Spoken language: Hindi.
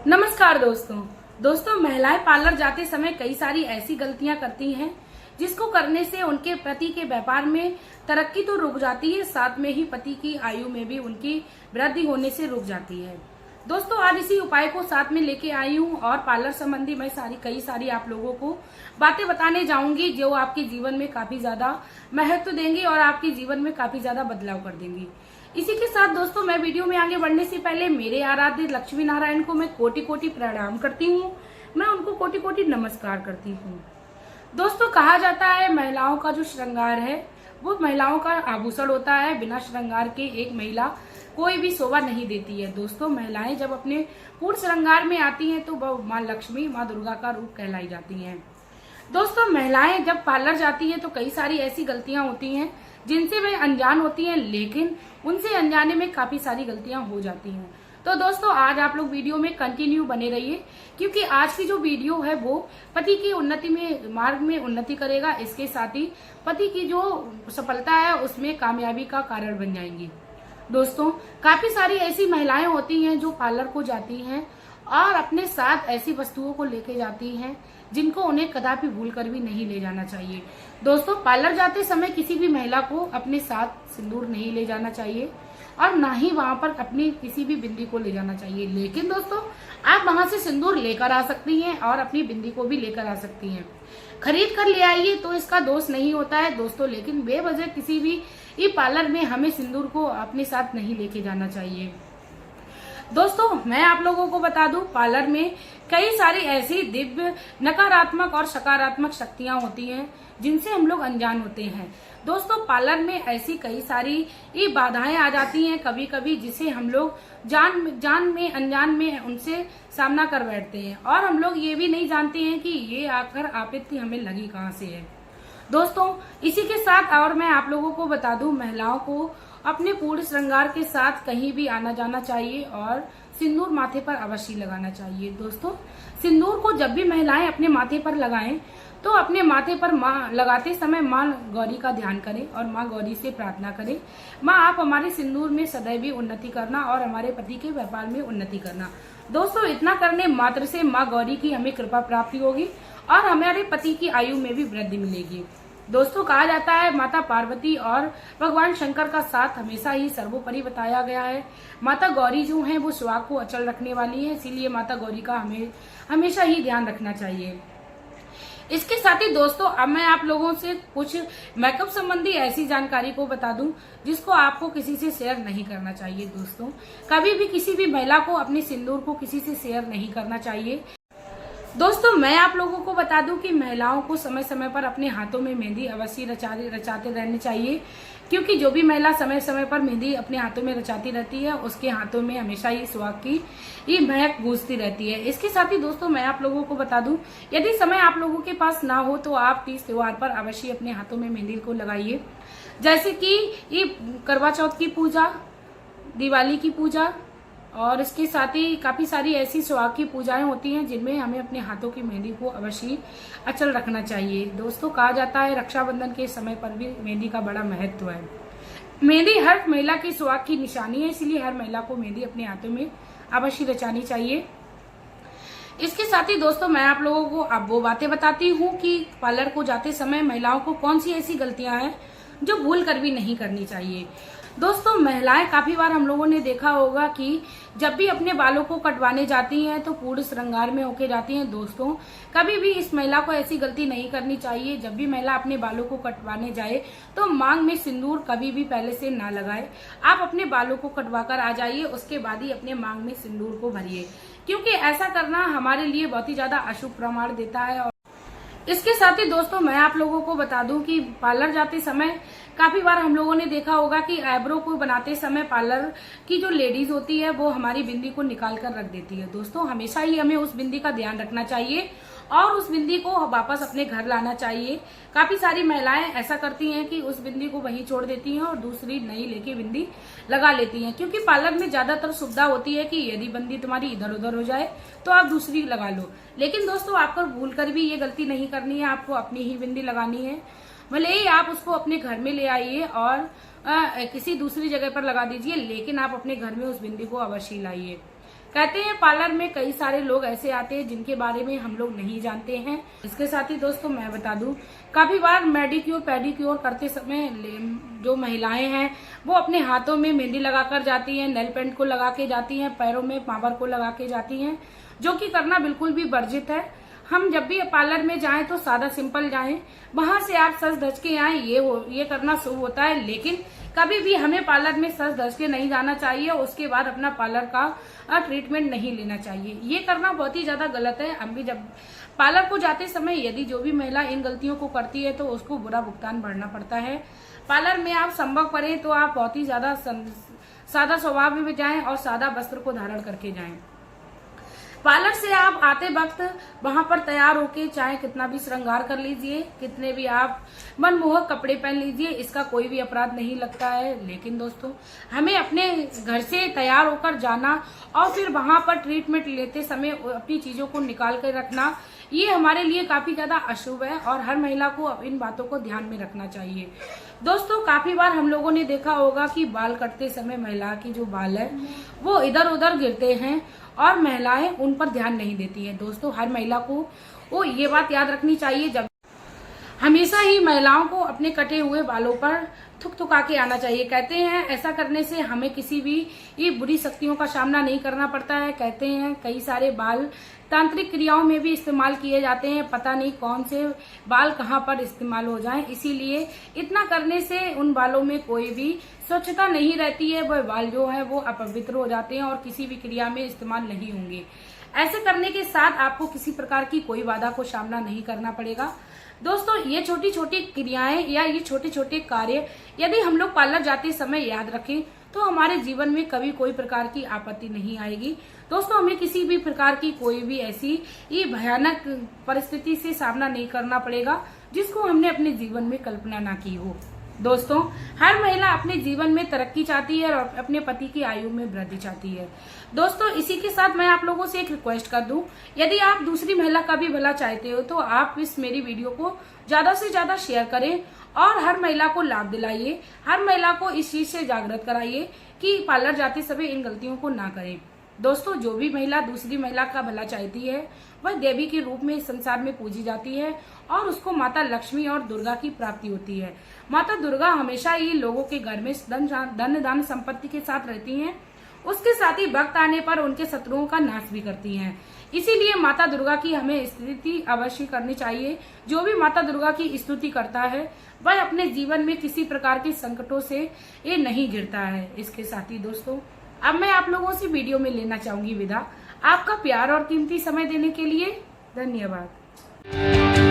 नमस्कार दोस्तों महिलाएं पार्लर जाते समय कई सारी ऐसी गलतियां करती हैं जिसको करने से उनके पति के व्यापार में तरक्की तो रुक जाती है, साथ में ही पति की आयु में भी उनकी वृद्धि होने से रुक जाती है। दोस्तों आज इसी उपाय को साथ में लेके आई हूँ और पार्लर संबंधी मैं कई सारी आप लोगों को बातें बताने जाऊंगी जो आपके जीवन में काफी ज्यादा महत्व देंगी और आपके जीवन में काफी ज्यादा बदलाव कर देंगी। इसी के साथ दोस्तों मैं वीडियो में आगे बढ़ने से पहले मेरे आराध्य लक्ष्मी नारायण को मैं कोटि कोटि प्रणाम करती हूँ, मैं उनको कोटि कोटि नमस्कार करती हूँ। दोस्तों कहा जाता है महिलाओं का जो श्रृंगार है वो महिलाओं का आभूषण होता है, बिना श्रृंगार के एक महिला कोई भी शोभा नहीं देती है। दोस्तों महिलाएं जब अपने पूर्ण श्रृंगार में आती हैं तो वह माँ लक्ष्मी माँ दुर्गा का रूप कहलाई जाती हैं। दोस्तों महिलाएं जब पार्लर जाती हैं तो कई सारी ऐसी गलतियां होती हैं जिनसे वे अनजान होती हैं, लेकिन उनसे अनजाने में काफी सारी गलतियां हो जाती हैं। तो दोस्तों आज आप लोग वीडियो में कंटिन्यू बने रहिए क्योंकि आज की जो वीडियो है वो पति की उन्नति में मार्ग में उन्नति करेगा, इसके साथ ही पति की जो सफलता है उसमें कामयाबी का कारण बन जाएंगी। दोस्तों काफी सारी ऐसी महिलाएं होती हैं जो पार्लर को जाती हैं और अपने साथ ऐसी वस्तुओं को लेके जाती हैं जिनको उन्हें कदापि भूल कर भी नहीं ले जाना चाहिए। दोस्तों पार्लर जाते समय किसी भी महिला को अपने साथ सिंदूर नहीं ले जाना चाहिए और ना ही वहां पर अपनी किसी भी बिंदी को ले जाना चाहिए, लेकिन दोस्तों आप वहां से सिंदूर लेकर आ सकती हैं और अपनी बिंदी को भी लेकर आ सकती हैं। खरीद कर ले आइए तो इसका दोष नहीं होता है दोस्तों, लेकिन बेवजह किसी भी पार्लर में हमें सिंदूर को अपने साथ नहीं लेके जाना चाहिए। दोस्तों मैं आप लोगों को बता दूं पार्लर में कई सारी ऐसी दिव्य नकारात्मक और सकारात्मक शक्तियां होती हैं जिनसे हम लोग अनजान होते हैं। दोस्तों पार्लर में ऐसी कई सारी बाधाएं आ जाती हैं कभी कभी जिसे हम लोग जान में अनजान में उनसे सामना कर बैठते हैं और हम लोग ये भी नहीं जानते हैं कि ये आकर आपत्ति हमें लगी कहाँ से है। दोस्तों इसी के साथ और मैं आप लोगों को बता दूं महिलाओं को अपने पूर्ण श्रृंगार के साथ कहीं भी आना जाना चाहिए और सिंदूर माथे पर अवश्य लगाना चाहिए। दोस्तों सिंदूर को जब भी महिलाएं अपने माथे पर लगाएं तो अपने माथे पर माँ लगाते समय माँ गौरी का ध्यान करें और माँ गौरी से प्रार्थना करें, माँ आप हमारे सिंदूर में सदैव उन्नति करना और हमारे पति के व्यापार में उन्नति करना। दोस्तों इतना करने मात्र से माँ गौरी की हमें कृपा प्राप्ति होगी और हमारे पति की आयु में भी वृद्धि मिलेगी। दोस्तों कहा जाता है माता पार्वती और भगवान शंकर का साथ हमेशा ही सर्वोपरि बताया गया है। माता गौरी जो है वो सुहाग को अचल रखने वाली है, इसीलिए माता गौरी का हमें हमेशा ही ध्यान रखना चाहिए। इसके साथ ही दोस्तों अब मैं आप लोगों से कुछ मेकअप संबंधी ऐसी जानकारी को बता दूं जिसको आपको किसी से शेयर नहीं करना चाहिए। दोस्तों कभी भी किसी भी महिला को अपने सिंदूर को किसी से शेयर नहीं करना चाहिए। दोस्तों मैं आप लोगों को बता दूं कि महिलाओं को समय समय पर अपने हाथों में मेहंदी अवश्य रचाते रहनी चाहिए, क्योंकि जो भी महिला समय समय पर मेहंदी अपने हाथों में रचाती रहती है उसके हाथों में हमेशा ही सुहाग की ये महक गूंजती रहती है। इसके साथ ही दोस्तों मैं आप लोगों को बता दूं यदि समय आप लोगों के पास ना हो तो आप तीज त्योहार पर अवश्य अपने हाथों में मेहंदी को लगाइए, जैसे कि ये करवा चौथ की पूजा, दिवाली की पूजा और इसके साथ ही काफी सारी ऐसी सुहाग की पूजाएं होती हैं जिनमें हमें अपने हाथों की मेहंदी को अवश्य अचल रखना चाहिए। दोस्तों कहा जाता है रक्षाबंधन के समय पर भी मेहंदी का बड़ा महत्व है। मेहंदी हर महिला की सुहाग की निशानी है, इसलिए हर महिला को मेहंदी अपने हाथों में अवश्य रचानी चाहिए। इसके साथ ही दोस्तों मैं आप लोगों को अब वो बातें बताती हूँ कि पार्लर को जाते समय महिलाओं को कौन सी ऐसी गलतियां हैं जो भूल कर भी नहीं करनी चाहिए। दोस्तों महिलाएं काफी बार हम लोगों ने देखा होगा कि जब भी अपने बालों को कटवाने जाती हैं तो पूर्ण श्रृंगार में होके जाती हैं। दोस्तों कभी भी इस महिला को ऐसी गलती नहीं करनी चाहिए। जब भी महिला अपने बालों को कटवाने जाए तो मांग में सिंदूर कभी भी पहले से ना लगाए। आप अपने बालों को कटवा कर आ जाइए, उसके बाद ही अपने मांग में सिंदूर को भरिए, क्योंकि ऐसा करना हमारे लिए बहुत ही ज्यादा अशुभ प्रमाण देता है। इसके साथ ही दोस्तों मैं आप लोगों को बता दूं कि पार्लर जाते समय काफी बार हम लोगों ने देखा होगा कि आईब्रो को बनाते समय पार्लर की जो लेडीज होती है वो हमारी बिंदी को निकाल कर रख देती है। दोस्तों हमेशा ही हमें उस बिंदी का ध्यान रखना चाहिए और उस बिंदी को वापस अपने घर लाना चाहिए। काफी सारी महिलाएं ऐसा करती हैं कि उस बिंदी को वहीं छोड़ देती हैं और दूसरी नई लेके बिंदी लगा लेती हैं, क्योंकि पार्लर में ज्यादातर सुविधा होती है कि यदि बिंदी तुम्हारी इधर उधर हो जाए तो आप दूसरी लगा लो। लेकिन दोस्तों आपको भूल कर भी ये गलती नहीं करनी है, आपको अपनी ही बिंदी लगानी है। भले ही आप उसको अपने घर में ले आइए और किसी दूसरी जगह पर लगा दीजिए, लेकिन आप अपने घर में उस बिंदी को अवश्य लाइए। कहते हैं पार्लर में कई सारे लोग ऐसे आते हैं जिनके बारे में हम लोग नहीं जानते हैं। इसके साथ ही दोस्तों मैं बता दूं, काफी बार मेडिक्योर पेडिक्योर करते समय जो महिलाएं हैं वो अपने हाथों में मेहंदी लगाकर जाती हैं, नेल पेंट को लगा के जाती हैं, पैरों में पावर को लगा के जाती हैं, जो कि करना बिल्कुल भी वर्जित है। हम जब भी पार्लर में जाएं तो सादा सिंपल जाएं, वहां से आप सज धज के आए, ये करना शुभ होता है। लेकिन कभी भी हमें पार्लर में सज धज के नहीं जाना चाहिए, उसके बाद अपना पार्लर का ट्रीटमेंट नहीं लेना चाहिए। ये करना बहुत ही ज्यादा गलत है। हम भी जब पार्लर को जाते समय यदि जो भी महिला इन गलतियों को करती है तो उसको बुरा भुगतान भरना पड़ता है। पार्लर में आप संभव करें तो आप बहुत ही ज्यादा सादा स्वभाव में जाएं और सादा वस्त्र को धारण करके जाएं। पार्लर से आप आते वक्त वहां पर तैयार होके चाहे कितना भी श्रृंगार कर लीजिए, कितने भी आप मनमोहक कपड़े पहन लीजिए, इसका कोई भी अपराध नहीं लगता है। लेकिन दोस्तों हमें अपने घर से तैयार होकर जाना और फिर वहां पर ट्रीटमेंट लेते समय अपनी चीजों को निकाल कर रखना, ये हमारे लिए काफी ज्यादा अशुभ है और हर महिला को इन बातों को ध्यान में रखना चाहिए। दोस्तों काफी बार हम लोगों ने देखा होगा कि बाल कटते समय महिला की जो बाल है वो इधर उधर गिरते हैं और महिलाएं उन पर ध्यान नहीं देती है। दोस्तों हर महिला को वो ये बात याद रखनी चाहिए, जब हमेशा ही महिलाओं को अपने कटे हुए बालों पर थुक के आना चाहिए। कहते हैं ऐसा करने से हमें किसी भी ये बुरी शक्तियों का सामना नहीं करना पड़ता है। कहते हैं कई सारे बाल तांत्रिक क्रियाओं में भी इस्तेमाल किए जाते हैं, पता नहीं कौन से बाल कहाँ पर इस्तेमाल हो जाएं, इसीलिए इतना करने से उन बालों में कोई भी स्वच्छता नहीं रहती है। वह बाल जो है वो अपवित्र हो जाते हैं और किसी भी क्रिया में इस्तेमाल नहीं होंगे। ऐसे करने के साथ आपको किसी प्रकार की कोई बाधा को सामना नहीं करना पड़ेगा। दोस्तों ये छोटी छोटी क्रियाएं या ये छोटे छोटे कार्य यदि हम लोग पार्लर जाते समय याद रखें तो हमारे जीवन में कभी कोई प्रकार की आपत्ति नहीं आएगी। दोस्तों हमें किसी भी प्रकार की कोई भी ऐसी ये भयानक परिस्थिति से सामना नहीं करना पड़ेगा जिसको हमने अपने जीवन में कल्पना ना की हो। दोस्तों हर महिला अपने जीवन में तरक्की चाहती है और अपने पति की आयु में वृद्धि चाहती है। दोस्तों इसी के साथ मैं आप लोगों से एक रिक्वेस्ट कर दूं, यदि आप दूसरी महिला का भी भला चाहते हो तो आप इस मेरी वीडियो को ज्यादा से ज्यादा शेयर करें और हर महिला को लाभ दिलाइए, हर महिला को इस चीज से जागृत कराइए कि पार्लर जाते समय इन गलतियों को ना करें। दोस्तों जो भी महिला दूसरी महिला का भला चाहती है वह देवी के रूप में इस संसार में पूजी जाती है और उसको माता लक्ष्मी और दुर्गा की प्राप्ति होती है। माता दुर्गा हमेशा ही लोगों के घर में धन दान संपत्ति के साथ रहती हैं, उसके साथ ही वक्त आने पर उनके शत्रुओं का नाश भी करती हैं। इसीलिए माता दुर्गा की हमें स्तुति अवश्य करनी चाहिए। जो भी माता दुर्गा की स्तुति करता है वह अपने जीवन में किसी प्रकार के संकटों से ये नहीं गिरता है। इसके साथ ही दोस्तों अब मैं आप लोगों से वीडियो में लेना चाहूंगी विदा। आपका प्यार और कीमती समय देने के लिए धन्यवाद।